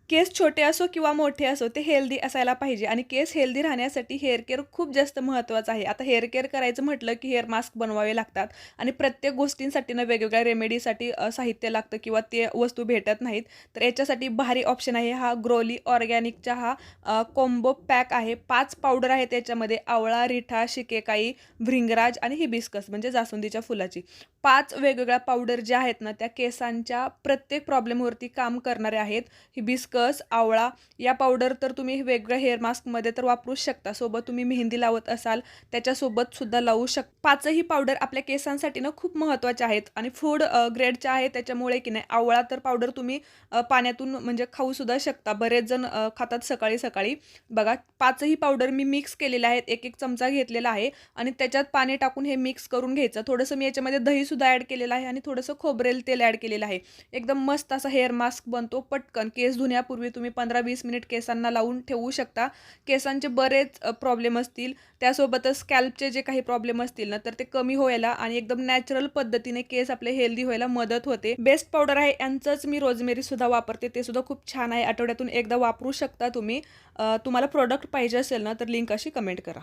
केस छोटे असो किंवा मोठे असो ते हेल्दी असायला पाहिजे आणि केस हेल्दी राहण्यासाठी हेअर केअर खूप जास्त महत्त्वाचं आहे. आता हेअर केअर करायचं म्हटलं की हेअर मास्क बनवावे लागतात आणि प्रत्येक गोष्टींसाठी ना वेगवेगळ्या रेमेडीसाठी साहित्य लागतं किंवा ते वस्तू भेटत नाहीत. तर याच्यासाठी भारी ऑप्शन आहे हा ग्रोली ऑर्गॅनिकचा हा कॉम्बो पॅक आहे. 5 पावडर आहे त्याच्यामध्ये आवळा, रिठा, शिकेकाई, भृंगराज आणि हिबिस्कस म्हणजे जास्वंदीच्या फुलाची. 5 वेगवेगळ्या पावडर ज्या आहेत ना त्या केसांच्या प्रत्येक प्रॉब्लेमवरती काम करणाऱ्या आहेत. हिबिस्कस, आवळा या पावडर तर तुम्ही वेगवेगळ्या हेअर मास्कमध्ये तर वापरूच शकता. सोबत तुम्ही मेहंदी लावत असाल त्याच्यासोबत सुद्धा लावू शकता. 5ही पावडर आपल्या केसांसाठी ना खूप महत्त्वाच्या आहेत आणि फूड ग्रेडच्या आहेत त्याच्यामुळे की नाही आवळा तर पावडर तुम्ही पाण्यातून म्हणजे खाऊ सुद्धा शकता. बरेच जण खातात सकाळी सकाळी. बघा 5ही पावडर मी मिक्स केलेल्या आहेत. एक चमचा घेतलेला आहे आणि त्याच्यात पाणी टाकून हे मिक्स करून घ्यायचं. थोडंसं मी याच्यामध्ये दही सुद्धा ॲड केलेलं आहे आणि थोडंसं खोबरेल तेल ॲड केलेलं आहे. एकदम मस्त असा हेअर मास्क बनतो. पटकन केस धुण्यापूर्वी तुम्ही 15-20 मिनिट केसांना लावून ठेवू शकता. केसांचे बरेच प्रॉब्लेम असतील त्यासोबतच स्कॅल्पचे जे काही प्रॉब्लेम असतील ना तर ते कमी व्हायला आणि एकदम नॅचरल पद्धतीने केस आपले हेल्दी व्हायला मदत होते. बेस्ट पावडर आहे यांचंच मी रोजमेरी सुद्धा वापरते. ते सुद्धा खूप छान आहे. आठवड्यातून एकदा वापरू शकता तुम्ही. तुम्हाला प्रोडक्ट पाहिजे असेल ना तर लिंक अशी कमेंट करा.